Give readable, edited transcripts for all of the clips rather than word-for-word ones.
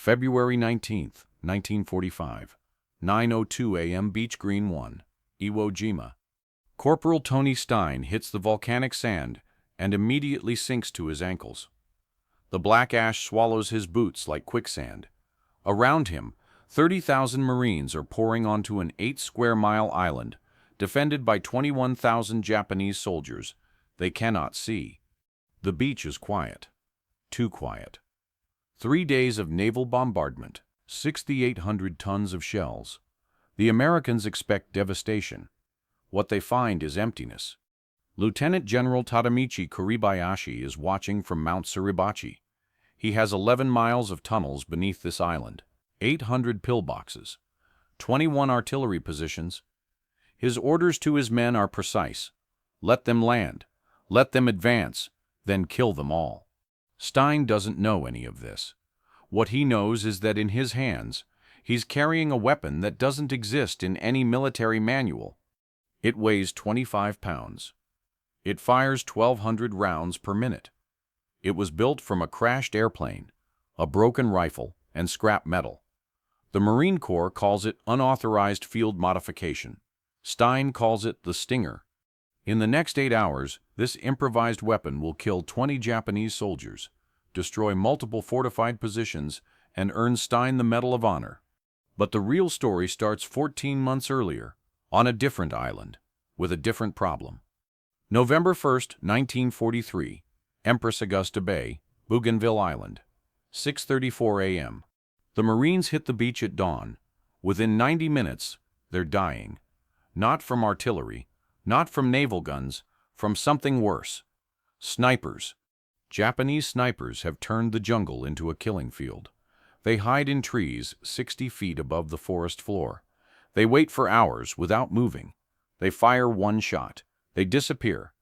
February 19th, 1945, 9:02 a.m. Beach Green 1, Iwo Jima. Corporal Tony Stein hits the volcanic sand and immediately sinks to his ankles. The black ash swallows his boots like quicksand. Around him, 30,000 Marines are pouring onto an 8-square-mile island, defended by 21,000 Japanese soldiers. They cannot see. The beach is quiet. Too quiet. 3 days of naval bombardment, 6,800 tons of shells. The Americans expect devastation. What they find is emptiness. Lieutenant General Tadamichi Kuribayashi is watching from Mount Suribachi. He has 11 miles of tunnels beneath this island, 800 pillboxes, 21 artillery positions. His orders to his men are precise. Let them land, let them advance, then kill them all. Stein doesn't know any of this. What he knows is that in his hands, he's carrying a weapon that doesn't exist in any military manual. It weighs 25 pounds. It fires 1,200 rounds per minute. It was built from a crashed airplane, a broken rifle, and scrap metal. The Marine Corps calls it unauthorized field modification. Stein calls it the Stinger. In the next 8 hours, this improvised weapon will kill 20 Japanese soldiers, destroy multiple fortified positions, and earn Stein the Medal of Honor. But the real story starts 14 months earlier, on a different island, with a different problem. November 1st, 1943, Empress Augusta Bay, Bougainville Island, 6:34 a.m. The Marines hit the beach at dawn. Within 90 minutes, they're dying. Not from artillery, not from naval guns, from something worse. Snipers. Japanese snipers have turned the jungle into a killing field. They hide in trees 60 feet above the forest floor. They wait for hours without moving. They fire one shot. They disappear.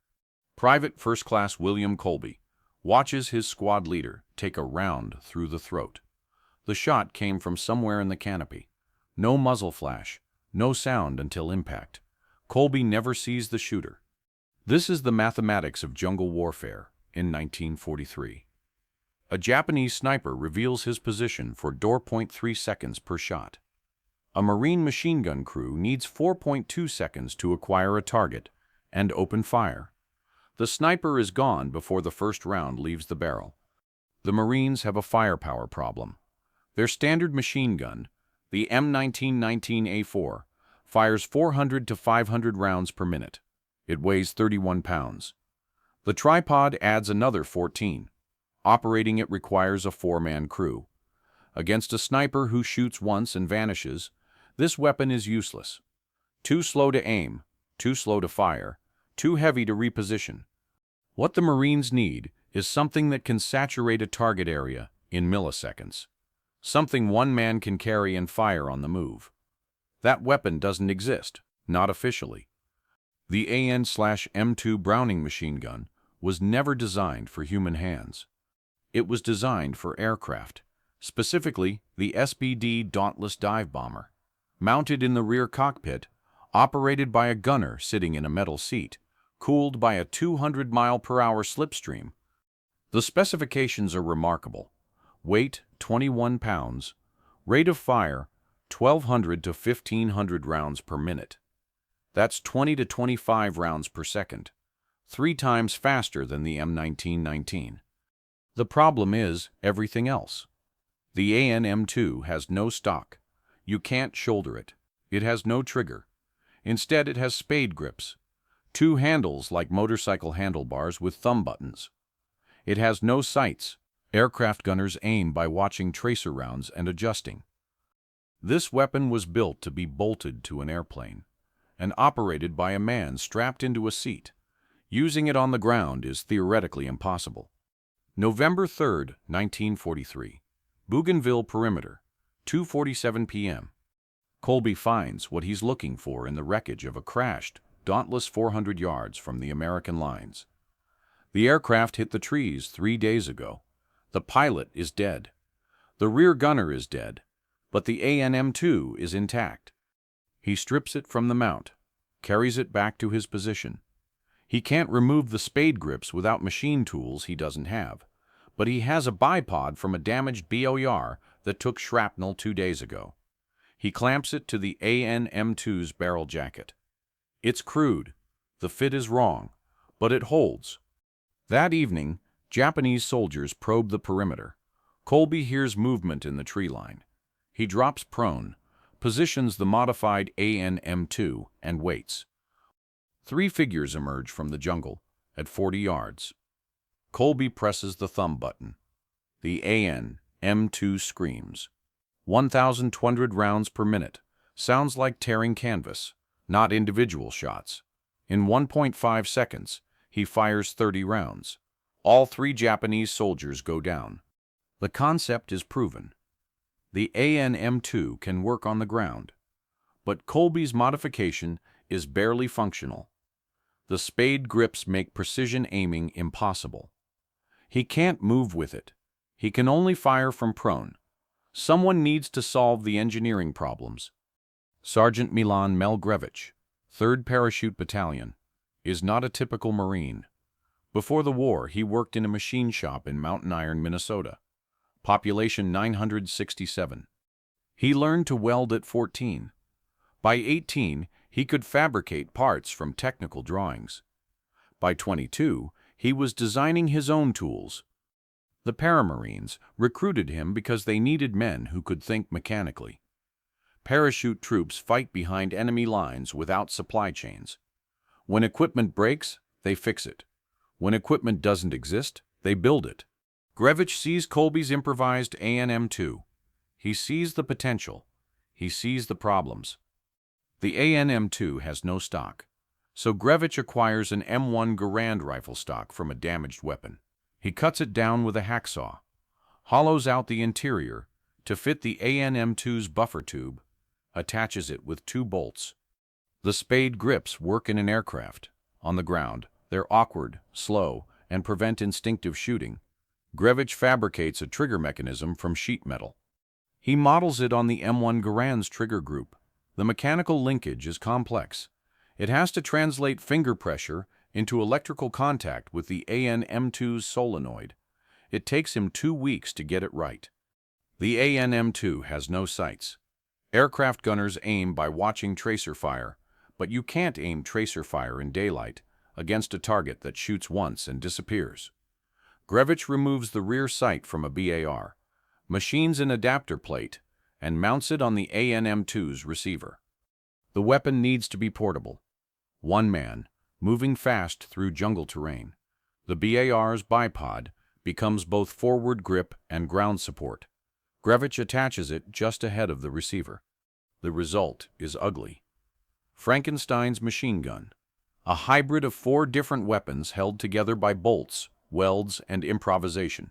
Private First Class William Colby watches his squad leader take a round through the throat. The shot came from somewhere in the canopy. No muzzle flash, no sound until impact. Colby never sees the shooter. This is the mathematics of jungle warfare in 1943. A Japanese sniper reveals his position for 0.3 seconds per shot. A Marine machine gun crew needs 4.2 seconds to acquire a target and open fire. The sniper is gone before the first round leaves the barrel. The Marines have a firepower problem. Their standard machine gun, the M1919A4, fires 400 to 500 rounds per minute. It weighs 31 pounds. The tripod adds another 14. Operating it requires a 4-man crew. Against a sniper who shoots once and vanishes, this weapon is useless. Too slow to aim, too slow to fire, too heavy to reposition. What the Marines need is something that can saturate a target area in milliseconds. Something one man can carry and fire on the move. That weapon doesn't exist, not officially. The AN/M2 Browning machine gun was never designed for human hands. It was designed for aircraft, specifically the SBD Dauntless dive bomber. Mounted in the rear cockpit, operated by a gunner sitting in a metal seat, cooled by a 200-mile-per-hour slipstream. The specifications are remarkable. Weight, 21 pounds. Rate of fire, 1,200 to 1,500 rounds per minute. That's 20 to 25 rounds per second, 3 times faster than the M1919. The problem is everything else. The AN/M2 has no stock. You can't shoulder it. It has no trigger. Instead, it has spade grips. 2 handles like motorcycle handlebars with thumb buttons. It has no sights. Aircraft gunners aim by watching tracer rounds and adjusting. This weapon was built to be bolted to an airplane and operated by a man strapped into a seat. Using it on the ground is theoretically impossible. November 3rd, 1943. Bougainville perimeter, 2:47 p.m. Colby finds what he's looking for in the wreckage of a crashed Dauntless 400 yards from the American lines. The aircraft hit the trees 3 days ago. The pilot is dead. The rear gunner is dead, but the AN/M2 is intact. He strips it from the mount, carries it back to his position. He can't remove the spade grips without machine tools he doesn't have, but he has a bipod from a damaged BOR that took shrapnel 2 days ago. He clamps it to the AN-M2's barrel jacket. It's crude, the fit is wrong, but it holds. That evening, Japanese soldiers probe the perimeter. Colby hears movement in the tree line. He drops prone, positions the modified AN-M2, and waits. 3 figures emerge from the jungle at 40 yards. Colby presses the thumb button. The AN-M2 screams. 1,200 rounds per minute. Sounds like tearing canvas, not individual shots. In 1.5 seconds, he fires 30 rounds. All 3 Japanese soldiers go down. The concept is proven. The AN-M2 can work on the ground. But Colby's modification is barely functional. The spade grips make precision aiming impossible. He can't move with it. He can only fire from prone. Someone needs to solve the engineering problems. Sergeant Milan Melgrevich, 3rd Parachute Battalion, is not a typical Marine. Before the war, he worked in a machine shop in Mountain Iron, Minnesota. Population 967. He learned to weld at 14. By 18, he could fabricate parts from technical drawings. By 22, he was designing his own tools. The Paramarines recruited him because they needed men who could think mechanically. Parachute troops fight behind enemy lines without supply chains. When equipment breaks, they fix it. When equipment doesn't exist, they build it. Grevich sees Colby's improvised AN-M2. He sees the potential. He sees the problems. The AN-M2 has no stock, so Grevich acquires an M1 Garand rifle stock from a damaged weapon. He cuts it down with a hacksaw, hollows out the interior to fit the AN-M2's buffer tube, attaches it with 2 bolts. The spade grips work in an aircraft. On the ground, they're awkward, slow, and prevent instinctive shooting. Grevich fabricates a trigger mechanism from sheet metal. He models it on the M1 Garand's trigger group. The mechanical linkage is complex. It has to translate finger pressure into electrical contact with the AN-M2's solenoid. It takes him 2 weeks to get it right. The AN-M2 has no sights. Aircraft gunners aim by watching tracer fire, but you can't aim tracer fire in daylight against a target that shoots once and disappears. Grevich removes the rear sight from a BAR, machines an adapter plate, and mounts it on the AN-M2's receiver. The weapon needs to be portable. One man, moving fast through jungle terrain. The BAR's bipod becomes both forward grip and ground support. Grevich attaches it just ahead of the receiver. The result is ugly. Frankenstein's machine gun, a hybrid of 4 different weapons held together by bolts, welds, and improvisation.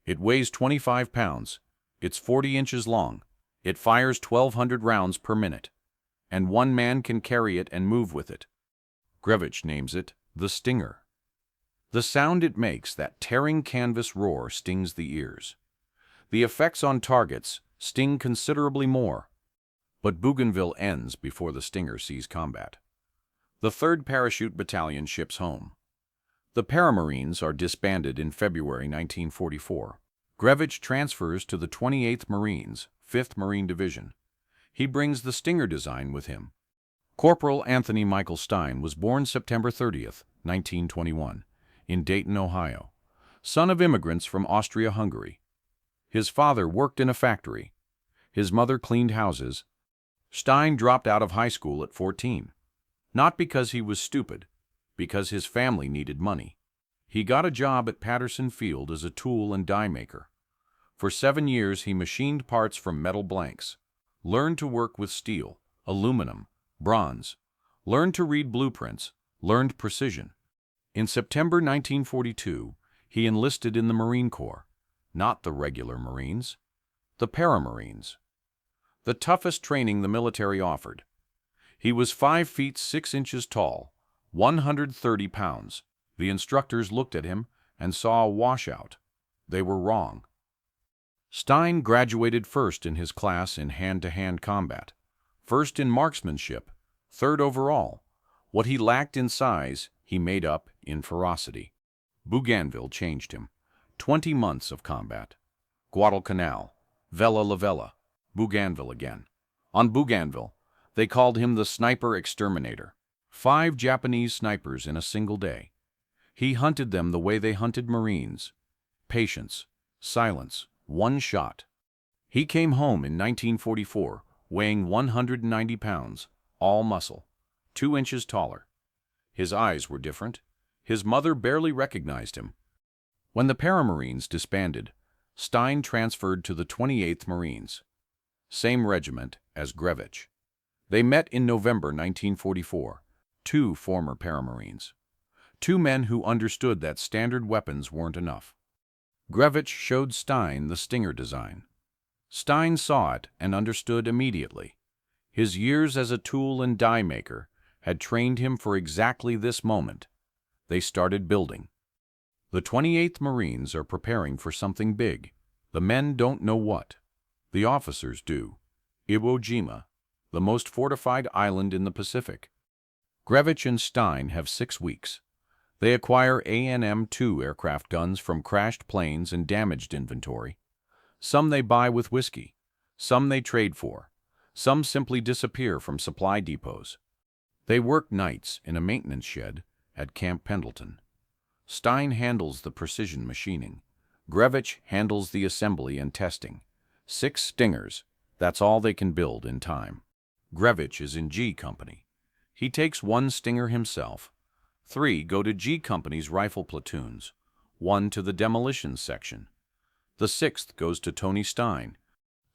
It weighs 25 pounds. It's 40 inches long. It fires 1,200 rounds per minute. And one man can carry it and move with it. Grevich names it the Stinger. The sound it makes, that tearing canvas roar, stings the ears. The effects on targets sting considerably more. But Bougainville ends before the Stinger sees combat. The 3rd Parachute Battalion ships home. The Paramarines are disbanded in February 1944. Grevich transfers to the 28th Marines, 5th Marine Division. He brings the Stinger design with him. Corporal Anthony Michael Stein was born September 30th, 1921, in Dayton, Ohio, son of immigrants from Austria-Hungary. His father worked in a factory. His mother cleaned houses. Stein dropped out of high school at 14. Not because he was stupid, because his family needed money. He got a job at Patterson Field as a tool and die maker. For 7 years he machined parts from metal blanks, learned to work with steel, aluminum, bronze, learned to read blueprints, learned precision. In September 1942, he enlisted in the Marine Corps, not the regular Marines, the Paramarines. The toughest training the military offered. He was 5 feet 6 inches tall, 130 pounds. The instructors looked at him and saw a washout. They were wrong. Stein graduated first in his class in hand-to-hand combat, first in marksmanship, 3rd overall. What he lacked in size, he made up in ferocity. Bougainville changed him. 20 months of combat. Guadalcanal, Vella la Vella, Bougainville again. On Bougainville, they called him the sniper exterminator. 5 Japanese snipers in a single day. He hunted them the way they hunted Marines. Patience, silence, one shot. He came home in 1944, weighing 190 pounds, all muscle, 2 inches taller. His eyes were different. His mother barely recognized him. When the Paramarines disbanded, Stein transferred to the 28th Marines, same regiment as Grevich. They met in November 1944, 2 former Paramarines. 2 men who understood that standard weapons weren't enough. Grevich showed Stein the Stinger design. Stein saw it and understood immediately. His years as a tool and die maker had trained him for exactly this moment. They started building. The 28th Marines are preparing for something big. The men don't know what. The officers do. Iwo Jima, the most fortified island in the Pacific. Grevich and Stein have 6 weeks. They acquire ANM-2 aircraft guns from crashed planes and damaged inventory. Some they buy with whiskey. Some they trade for. Some simply disappear from supply depots. They work nights in a maintenance shed at Camp Pendleton. Stein handles the precision machining. Grevich handles the assembly and testing. 6 Stingers, that's all they can build in time. Grevich is in G Company. He takes 1 Stinger himself. 3 go to G Company's rifle platoons, 1 to the demolition section. The 6th goes to Tony Stein.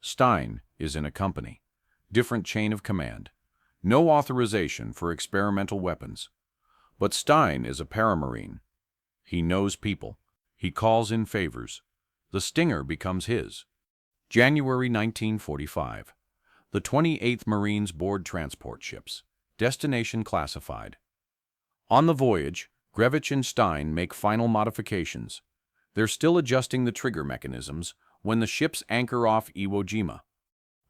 Stein is in a company. Different chain of command. No authorization for experimental weapons. But Stein is a Paramarine. He knows people. He calls in favors. The Stinger becomes his. January 1945. The 28th Marines board transport ships. Destination classified. On the voyage, Grevich and Stein make final modifications. They're still adjusting the trigger mechanisms when the ships anchor off Iwo Jima.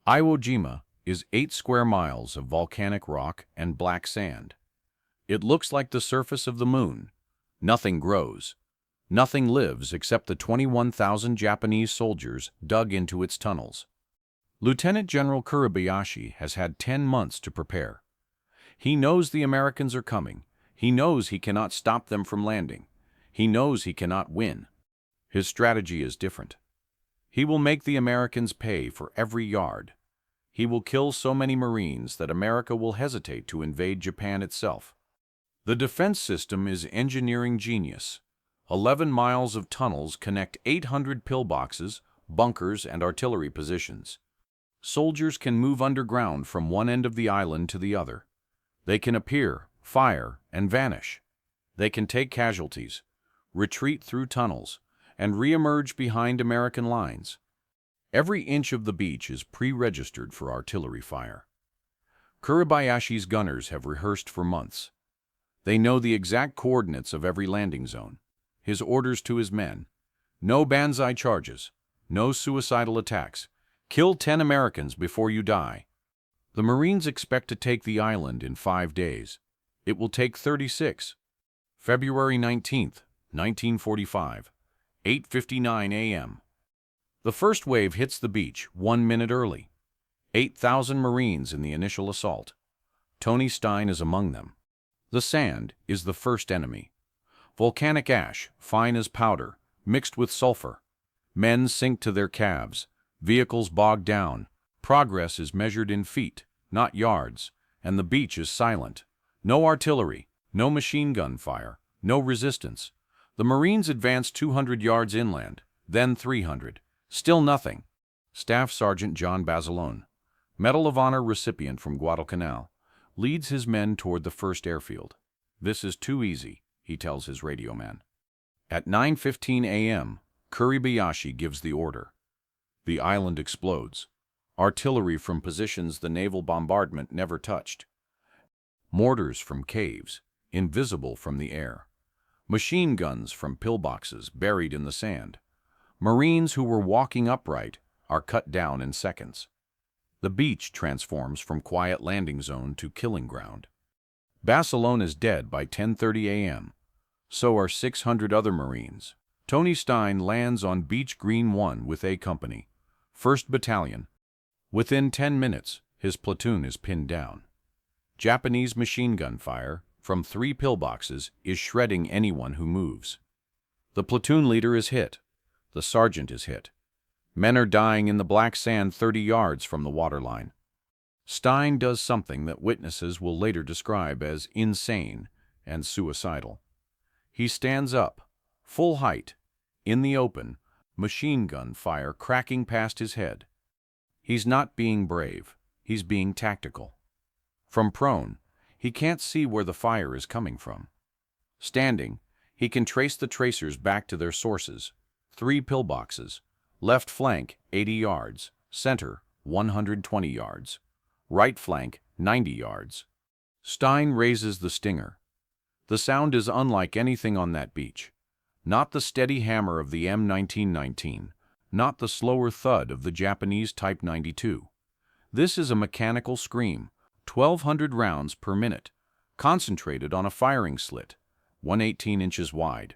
Iwo Jima is 8 square miles of volcanic rock and black sand. It looks like the surface of the moon. Nothing grows. Nothing lives except the 21,000 Japanese soldiers dug into its tunnels. Lieutenant General Kuribayashi has had 10 months to prepare. He knows the Americans are coming. He knows he cannot stop them from landing. He knows he cannot win. His strategy is different. He will make the Americans pay for every yard. He will kill so many Marines that America will hesitate to invade Japan itself. The defense system is engineering genius. 11 miles of tunnels connect 800 pillboxes, bunkers, and artillery positions. Soldiers can move underground from one end of the island to the other. They can appear, fire, and vanish. They can take casualties, retreat through tunnels, and re-emerge behind American lines. Every inch of the beach is pre-registered for artillery fire. Kuribayashi's gunners have rehearsed for months. They know the exact coordinates of every landing zone. His orders to his men: no banzai charges, no suicidal attacks. Kill 10 Americans before you die. The Marines expect to take the island in 5 days. It will take 36. February 19th, 1945, 8:59 a.m. The first wave hits the beach 1 minute early. 8,000 Marines in the initial assault. Tony Stein is among them. The sand is the first enemy. Volcanic ash, fine as powder, mixed with sulfur. Men sink to their calves. Vehicles bog down. Progress is measured in feet, not yards, and the beach is silent. No artillery, no machine gun fire, no resistance. The Marines advance 200 yards inland, then 300. Still nothing. Staff Sergeant John Basilone, Medal of Honor recipient from Guadalcanal, leads his men toward the first airfield. This is too easy, he tells his radio man. At 9:15 a.m., Kuribayashi gives the order. The island explodes. Artillery from positions the naval bombardment never touched. Mortars from caves, invisible from the air. Machine guns from pillboxes buried in the sand. Marines who were walking upright are cut down in seconds. The beach transforms from quiet landing zone to killing ground. Basilone is dead by 10:30 a.m. So are 600 other Marines. Tony Stein lands on Beach Green 1 with A Company. 1st Battalion. Within 10 minutes, his platoon is pinned down. Japanese machine gun fire from 3 pillboxes is shredding anyone who moves. The platoon leader is hit. The sergeant is hit. Men are dying in the black sand 30 yards from the waterline. Stein does something that witnesses will later describe as insane and suicidal. He stands up, full height, in the open, machine gun fire cracking past his head. He's not being brave, he's being tactical. From prone, he can't see where the fire is coming from. Standing, he can trace the tracers back to their sources. 3 pillboxes, left flank 80 yards, center 120 yards, right flank 90 yards. Stein raises the stinger. The sound is unlike anything on that beach. Not the steady hammer of the M1919, not the slower thud of the Japanese Type 92. This is a mechanical scream, 1,200 rounds per minute, concentrated on a firing slit, 118 inches wide.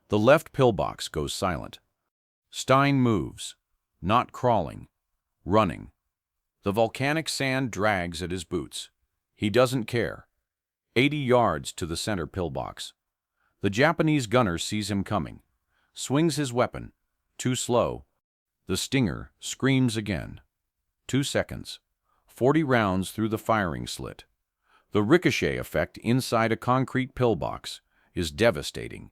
The left pillbox goes silent. Stein moves, not crawling, running. The volcanic sand drags at his boots. He doesn't care. 80 yards to the center pillbox. The Japanese gunner sees him coming, swings his weapon. Too slow. The stinger screams again. 2 seconds. 40 rounds through the firing slit. The ricochet effect inside a concrete pillbox is devastating.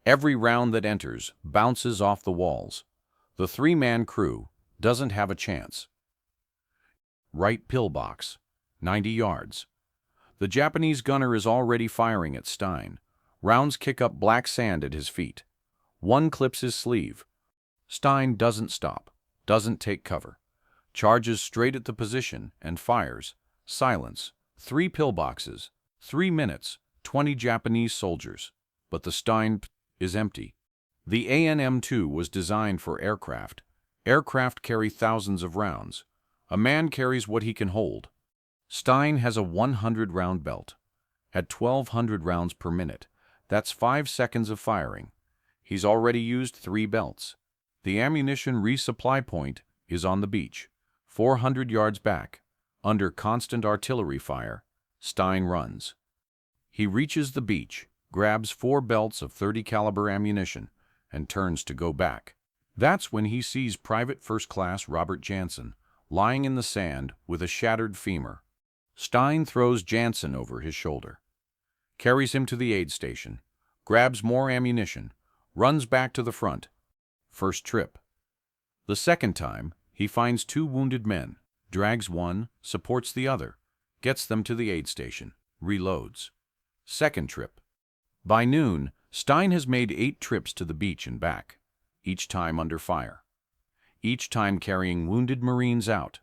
Every round that enters bounces off the walls. The 3-man crew doesn't have a chance. Right pillbox, 90 yards. The Japanese gunner is already firing at Stein. Rounds kick up black sand at his feet. One clips his sleeve. Stein doesn't stop, doesn't take cover. Charges straight at the position and fires. Silence. 3 pillboxes. 3 minutes. 20 Japanese soldiers. But the Stein is empty. The AN-M2 was designed for aircraft. Aircraft carry thousands of rounds. A man carries what he can hold. Stein has a 100-round belt. At 1,200 rounds per minute, that's 5 seconds of firing. He's already used 3 belts. The ammunition resupply point is on the beach, 400 yards back. Under constant artillery fire, Stein runs. He reaches the beach, grabs 4 belts of 30 caliber ammunition, and turns to go back. That's when he sees Private First Class Robert Jansen lying in the sand with a shattered femur. Stein throws Jansen over his shoulder, carries him to the aid station, grabs more ammunition, runs back to the front. First trip. The second time, he finds 2 wounded men, drags one, supports the other, gets them to the aid station, reloads. Second trip. By noon, Stein has made 8 trips to the beach and back, each time under fire. Each time carrying wounded Marines out.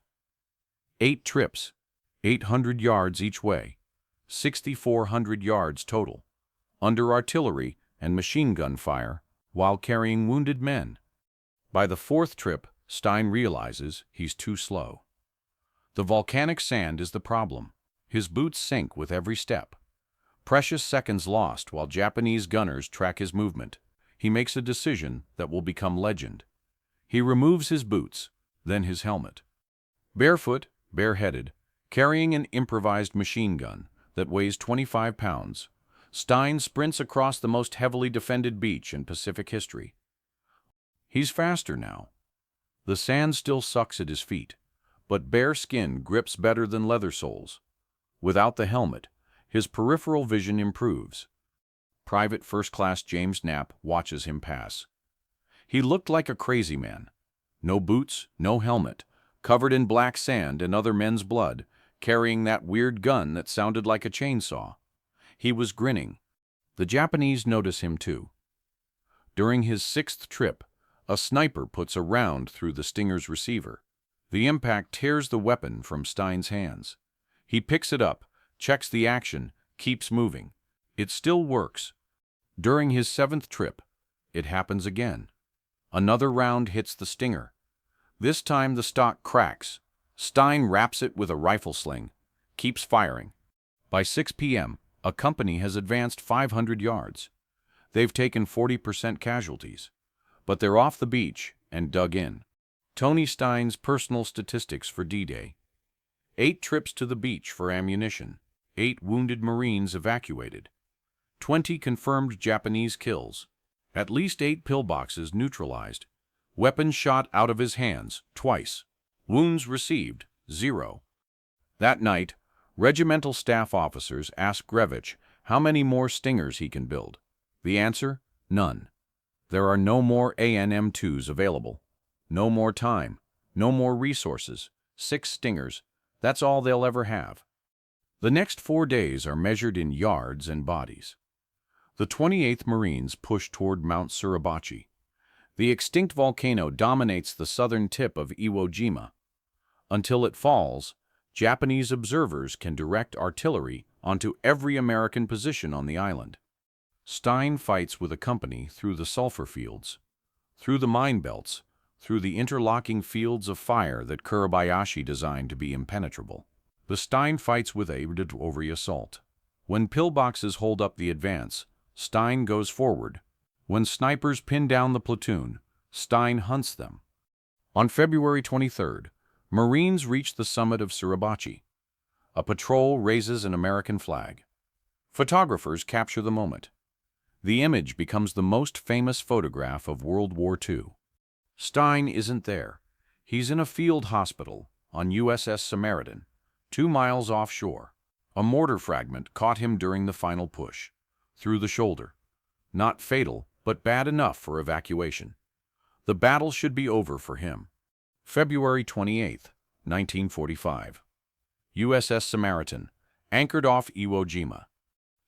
8 trips, 800 yards each way, 6,400 yards total, under artillery and machine gun fire while carrying wounded men. By the 4th trip, Stein realizes he's too slow. The volcanic sand is the problem. His boots sink with every step. Precious seconds lost while Japanese gunners track his movement. He makes a decision that will become legend. He removes his boots, then his helmet. Barefoot, bareheaded, carrying an improvised machine gun that weighs 25 pounds, Stein sprints across the most heavily defended beach in Pacific history. He's faster now. The sand still sucks at his feet, but bare skin grips better than leather soles. Without the helmet, his peripheral vision improves. Private First Class James Knapp watches him pass. He looked like a crazy man. No boots, no helmet, covered in black sand and other men's blood, carrying that weird gun that sounded like a chainsaw. He was grinning. The Japanese notice him too. During his 6th trip, a sniper puts a round through the Stinger's receiver. The impact tears the weapon from Stein's hands. He picks it up, checks the action, keeps moving. It still works. During his 7th trip, it happens again. Another round hits the Stinger. This time the stock cracks. Stein wraps it with a rifle sling, keeps firing. By 6 p.m., a company has advanced 500 yards. They've taken 40% casualties, but they're off the beach and dug in. Tony Stein's personal statistics for D-Day. 8 trips to the beach for ammunition. 8 wounded Marines evacuated. 20 confirmed Japanese kills. At least 8 pillboxes neutralized. Weapons shot out of his hands, twice. Wounds received, 0. That night, regimental staff officers asked Grevich how many more Stingers he can build. The answer? None. There are no more ANM-2s available. No more time. No more resources. 6 Stingers. That's all they'll ever have. The next 4 days are measured in yards and bodies. The 28th Marines push toward Mount Suribachi. The extinct volcano dominates the southern tip of Iwo Jima. Until it falls, Japanese observers can direct artillery onto every American position on the island. Stein fights with a company through the sulfur fields, through the mine belts, through the interlocking fields of fire that Kurabayashi designed to be impenetrable. The Stein fights with a over assault. When pillboxes hold up the advance, Stein goes forward. When snipers pin down the platoon, Stein hunts them. On February 23rd, Marines reach the summit of Suribachi. A patrol raises an American flag. Photographers capture the moment. The image becomes the most famous photograph of World War II. Stein isn't there. He's in a field hospital on USS Samaritan, 2 miles offshore. A mortar fragment caught him during the final push, through the shoulder. Not fatal, but bad enough for evacuation. The battle should be over for him. February 28, 1945. USS Samaritan, anchored off Iwo Jima.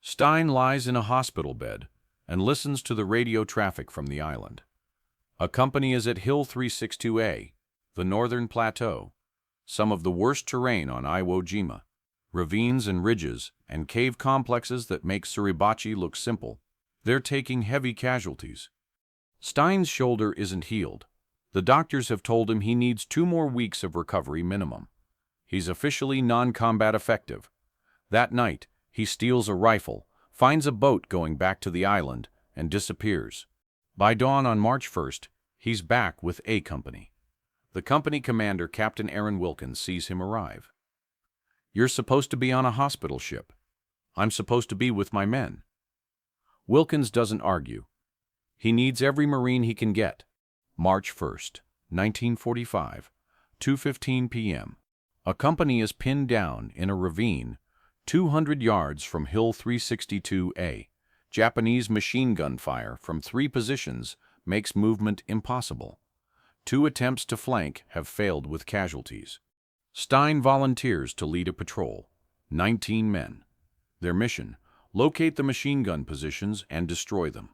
Stein lies in a hospital bed and listens to the radio traffic from the island. A company is at Hill 362A, the northern plateau, some of the worst terrain on Iwo Jima, ravines and ridges and cave complexes that make Suribachi look simple. They're taking heavy casualties. Stein's shoulder isn't healed. The doctors have told him he needs 2 more weeks of recovery minimum. He's officially non-combat effective. That night, he steals a rifle, finds a boat going back to the island, and disappears. By dawn on March 1st, he's back with A Company. The company commander, Captain Aaron Wilkins, sees him arrive. "You're supposed to be on a hospital ship. I'm supposed to be with my men." Wilkins doesn't argue. He needs every Marine he can get. March 1st, 1945, 2:15 p.m. A company is pinned down in a ravine 200 yards from Hill 362A. Japanese machine gun fire from 3 positions makes movement impossible. 2 attempts to flank have failed with casualties. Stein volunteers to lead a patrol, 19 men. Their mission: locate the machine gun positions and destroy them.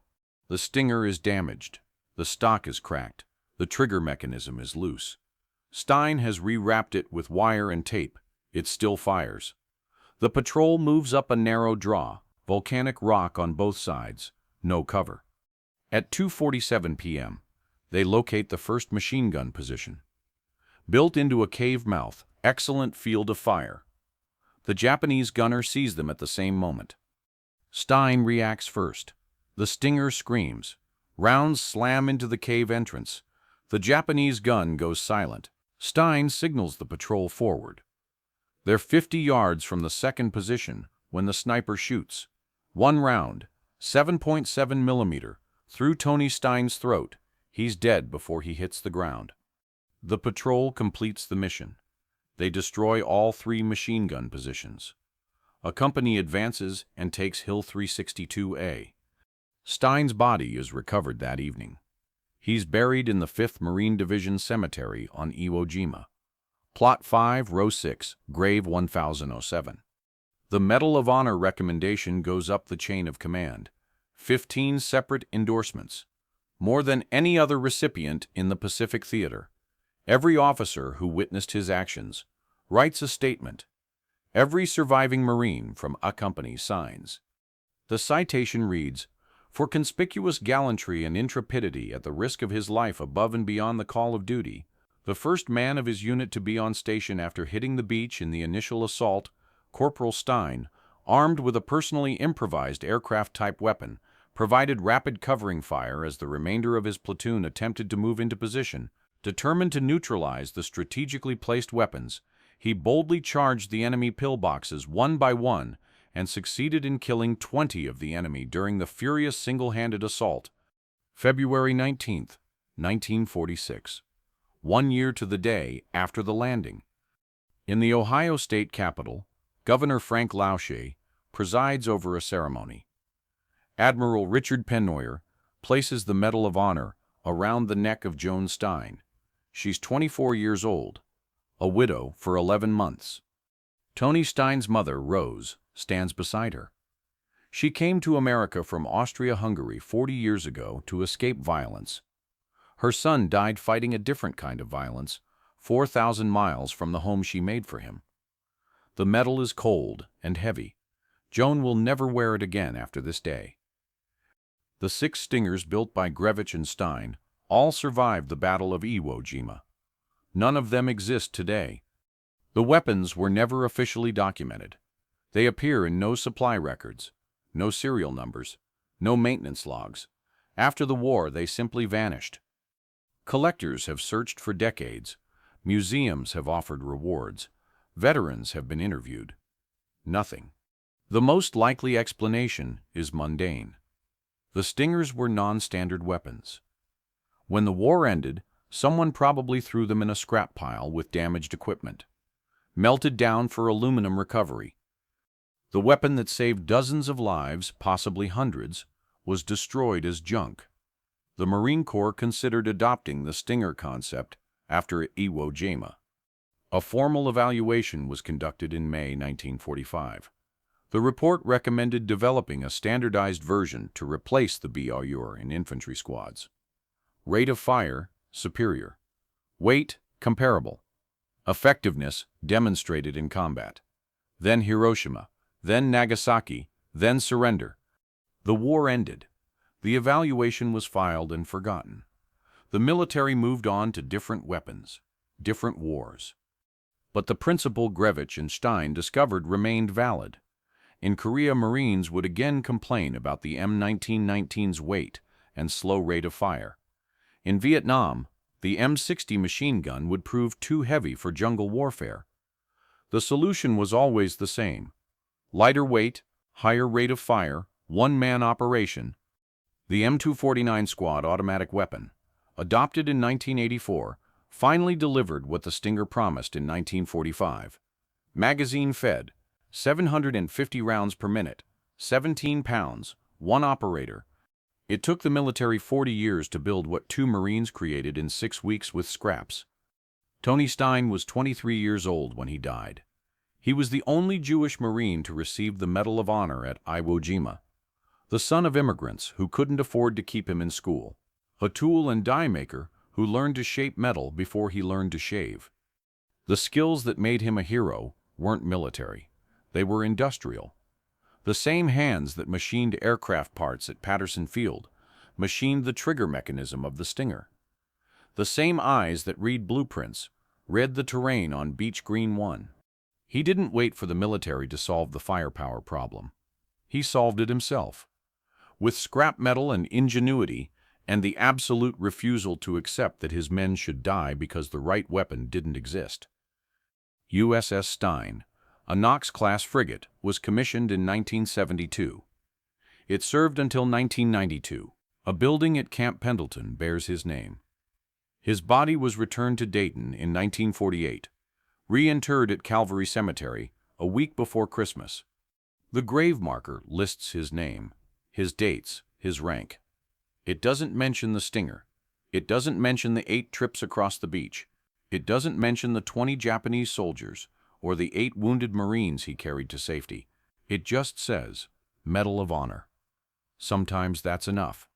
The Stinger is damaged. The stock is cracked. The trigger mechanism is loose. Stein has rewrapped it with wire and tape. It still fires. The patrol moves up a narrow draw, volcanic rock on both sides, no cover. At 2:47 p.m., they locate the first machine gun position. Built into a cave mouth, excellent field of fire. The Japanese gunner sees them at the same moment. Stein reacts first. The Stinger screams. Rounds slam into the cave entrance. The Japanese gun goes silent. Stein signals the patrol forward. They're 50 yards from the second position when the sniper shoots. 1 round, 7.7 millimeter, through Tony Stein's throat. He's dead before he hits the ground. The patrol completes the mission. They destroy all 3 machine gun positions. A company advances and takes Hill 362A. Stein's body is recovered that evening. He's buried in the 5th Marine Division Cemetery on Iwo Jima. Plot 5, Row 6, Grave 1007. The Medal of Honor recommendation goes up the chain of command. 15 separate endorsements. More than any other recipient in the Pacific Theater. Every officer who witnessed his actions writes a statement. Every surviving Marine from A Company signs. The citation reads, "For conspicuous gallantry and intrepidity at the risk of his life above and beyond the call of duty, the first man of his unit to be on station after hitting the beach in the initial assault, Corporal Stein, armed with a personally improvised aircraft-type weapon, provided rapid covering fire as the remainder of his platoon attempted to move into position Determined to neutralize the strategically placed weapons, he boldly charged the enemy pillboxes one by one and succeeded in killing 20 of the enemy during the furious single-handed assault. February 19, 1946. 1 year to the day after the landing. In the Ohio State Capitol, Governor Frank Lausche presides over a ceremony. Admiral Richard Pennoyer places the Medal of Honor around the neck of Joan Stein. She's 24 years old, a widow for 11 months. Tony Stein's mother, Rose, stands beside her. She came to America from Austria-Hungary 40 years ago to escape violence. Her son died fighting a different kind of violence, 4,000 miles from the home she made for him. The medal is cold and heavy. Joan will never wear it again after this day. The 6 Stingers built by Grevich and Stein all survived the Battle of Iwo Jima. None of them exist today. The weapons were never officially documented. They appear in no supply records, no serial numbers, no maintenance logs. After the war, they simply vanished. Collectors have searched for decades. Museums have offered rewards. Veterans have been interviewed. Nothing. The most likely explanation is mundane. The Stingers were non-standard weapons. When the war ended, someone probably threw them in a scrap pile with damaged equipment, melted down for aluminum recovery. The weapon that saved dozens of lives, possibly hundreds, was destroyed as junk. The Marine Corps considered adopting the Stinger concept after Iwo Jima. A formal evaluation was conducted in May 1945. The report recommended developing a standardized version to replace the BRUR in infantry squads. Rate of fire, superior. Weight, comparable. Effectiveness, demonstrated in combat. Then Hiroshima, then Nagasaki, then surrender. The war ended. The evaluation was filed and forgotten. The military moved on to different weapons, different wars. But the principle Grevich and Stein discovered remained valid. In Korea, Marines would again complain about the M1919's weight and slow rate of fire. In Vietnam, the M60 machine gun would prove too heavy for jungle warfare. The solution was always the same: lighter weight, higher rate of fire, one-man operation. The M249 squad automatic weapon, adopted in 1984, finally delivered what the Stinger promised in 1945. Magazine fed, 750 rounds per minute, 17 pounds, one operator. It took the military 40 years to build what 2 Marines created in 6 weeks with scraps. Tony Stein was 23 years old when he died. He was the only Jewish Marine to receive the Medal of Honor at Iwo Jima. The son of immigrants who couldn't afford to keep him in school. A tool and die maker who learned to shape metal before he learned to shave. The skills that made him a hero weren't military. They were industrial. The same hands that machined aircraft parts at Patterson Field machined the trigger mechanism of the Stinger. The same eyes that read blueprints read the terrain on Beach Green 1. He didn't wait for the military to solve the firepower problem. He solved it himself. With scrap metal and ingenuity, and the absolute refusal to accept that his men should die because the right weapon didn't exist. USS Stein, a Knox-class frigate, was commissioned in 1972. It served until 1992. A building at Camp Pendleton bears his name. His body was returned to Dayton in 1948, reinterred at Calvary Cemetery a week before Christmas. The grave marker lists his name, his dates, his rank. It doesn't mention the Stinger. It doesn't mention the 8 trips across the beach. It doesn't mention the 20 Japanese soldiers or the 8 wounded Marines he carried to safety. It just says, Medal of Honor. Sometimes that's enough.